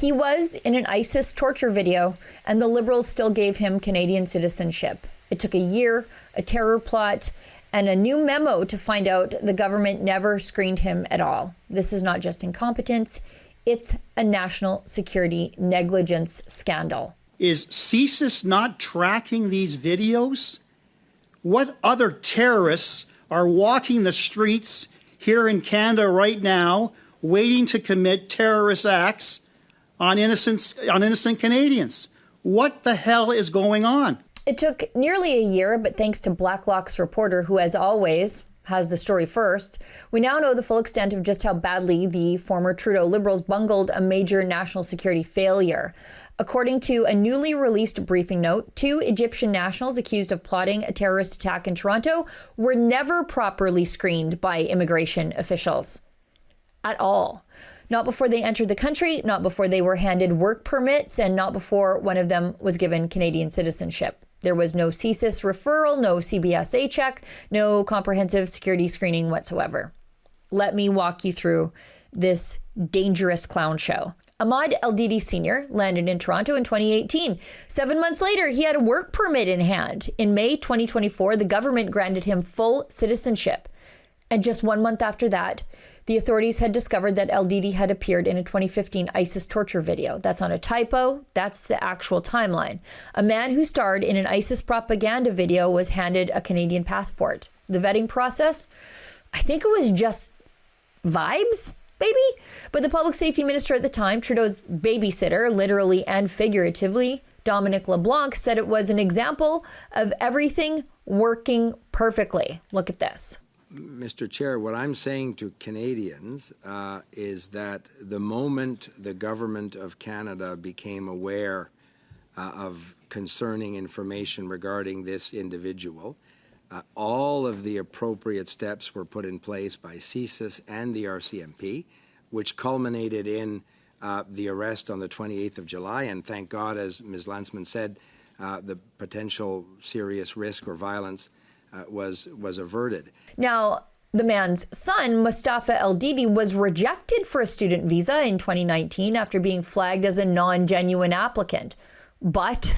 He was in an ISIS torture video, and the Liberals still gave him Canadian citizenship. It took a year, a terror plot, and a new memo to find out the government never screened him at all. This is not just incompetence, it's a national security negligence scandal. Is CSIS not tracking these videos? What other terrorists are walking the streets here in Canada right now, waiting to commit terrorist acts on innocent Canadians? What the hell is going on? It took nearly a year, but thanks to Blacklock's reporter, who as always has the story first, we now know the full extent of just how badly the former Trudeau Liberals bungled a major national security failure. According to a newly released briefing note, 2 Egyptian nationals accused of plotting a terrorist attack in Toronto were never properly screened by immigration officials. At all. Not before they entered the country, not before they were handed work permits, and not before one of them was given Canadian citizenship. There was no CSIS referral, no CBSA check, no comprehensive security screening whatsoever. Let me walk you through this dangerous clown show. Ahmad El-Didi Sr. landed in Toronto in 2018. 7 months later, he had a work permit in hand. In May 2024, the government granted him full citizenship. And just 1 month after that, the authorities had discovered that El-Didi had appeared in a 2015 ISIS torture video. That's not a typo, that's the actual timeline. A man who starred in an ISIS propaganda video was handed a Canadian passport. The vetting process, I think it was just vibes, maybe? But the public safety minister at the time, Trudeau's babysitter, literally and figuratively, Dominic LeBlanc, said it was an example of everything working perfectly. Look at this. Mr. Chair, what I'm saying to Canadians is that the moment the government of Canada became aware of concerning information regarding this individual, all of the appropriate steps were put in place by CSIS and the RCMP, which culminated in the arrest on the 28th of July. And thank God, as Ms. Landsman said, the potential serious risk or violence was averted. Now, the man's son, Mustafa El-Didi, was rejected for a student visa in 2019 after being flagged as a non-genuine applicant. But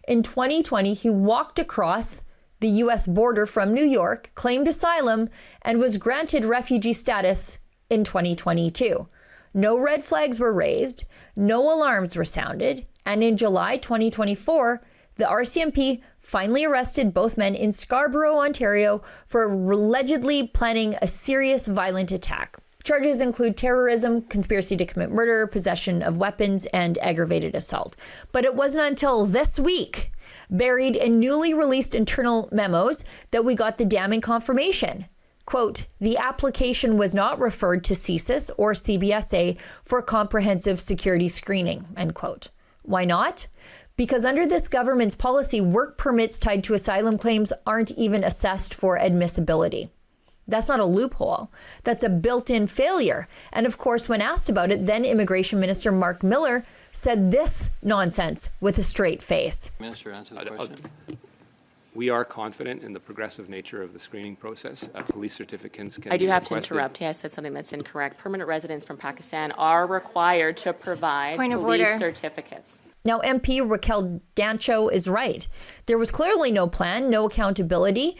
in 2020, he walked across the U.S. border from New York, claimed asylum, and was granted refugee status in 2022. No red flags were raised, no alarms were sounded, and in July 2024, the RCMP finally arrested both men in Scarborough, Ontario, for allegedly planning a serious violent attack. Charges include terrorism, conspiracy to commit murder, possession of weapons, and aggravated assault. But it wasn't until this week, buried in newly released internal memos, that we got the damning confirmation. Quote, the application was not referred to CSIS or CBSA for comprehensive security screening, end quote. Why not? Because under this government's policy, work permits tied to asylum claims aren't even assessed for admissibility. That's not a loophole. That's a built-in failure. And of course, when asked about it, then Immigration Minister Mark Miller said this nonsense with a straight face. Minister, answer the question. We are confident in the progressive nature of the screening process. Police certificates can be I do have requested. to interrupt. I said something that's incorrect. Permanent residents from Pakistan are required to provide police certificates. Now, MP Raquel Dancho is right. There was clearly no plan, no accountability,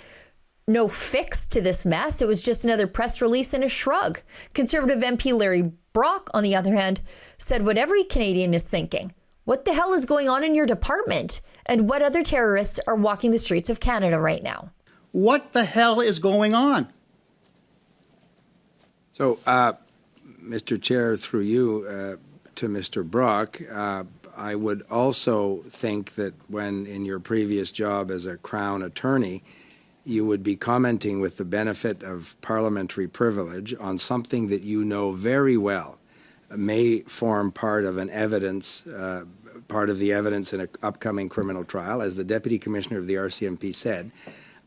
no fix to this mess. It was just another press release and a shrug. Conservative MP Larry Brock, on the other hand, said what every Canadian is thinking. What the hell is going on in your department? And what other terrorists are walking the streets of Canada right now? What the hell is going on? So, Mr. Chair, through you to Mr. Brock, I would also think that when in your previous job as a Crown attorney, you would be commenting with the benefit of parliamentary privilege on something that you know very well may form part of an evidence, part of the evidence in an upcoming criminal trial. As the Deputy Commissioner of the RCMP said,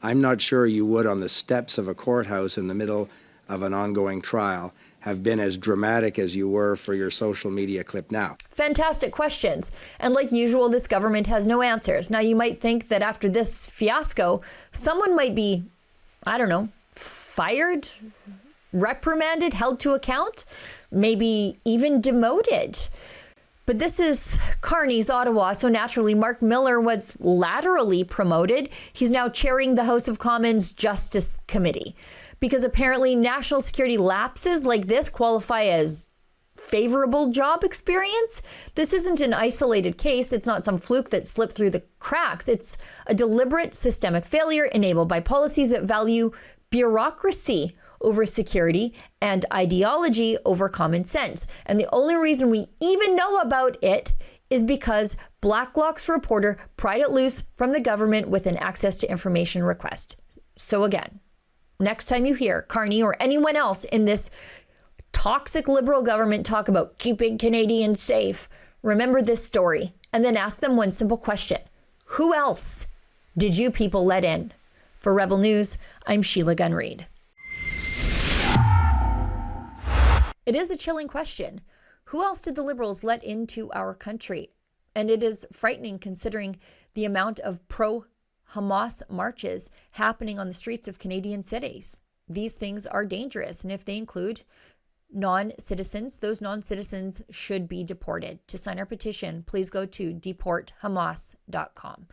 I'm not sure you would on the steps of a courthouse in the middle of an ongoing trial have been as dramatic as you were for your social media clip now. Fantastic questions. And like usual, this government has no answers. Now, you might think that after this fiasco, someone might be, I don't know, fired, reprimanded, held to account, maybe even demoted. But this is Carney's Ottawa, so naturally Mark Miller was laterally promoted. He's now chairing the House of Commons Justice Committee because apparently national security lapses like this qualify as favorable job experience. This isn't an isolated case. It's not some fluke that slipped through the cracks. It's a deliberate systemic failure enabled by policies that value bureaucracy over security and ideology over common sense. And the only reason we even know about it is because Blacklock's reporter pried it loose from the government with an access to information request. So again, next time you hear Carney or anyone else in this toxic Liberal government talk about keeping Canadians safe, remember this story and then ask them one simple question. Who else did you people let in? For Rebel News, I'm Sheila Gunn Reid. It is a chilling question. Who else did the Liberals let into our country? And it is frightening considering the amount of pro-Hamas marches happening on the streets of Canadian cities. These things are dangerous, and if they include non-citizens, those non-citizens should be deported. To sign our petition, please go to deporthamas.com.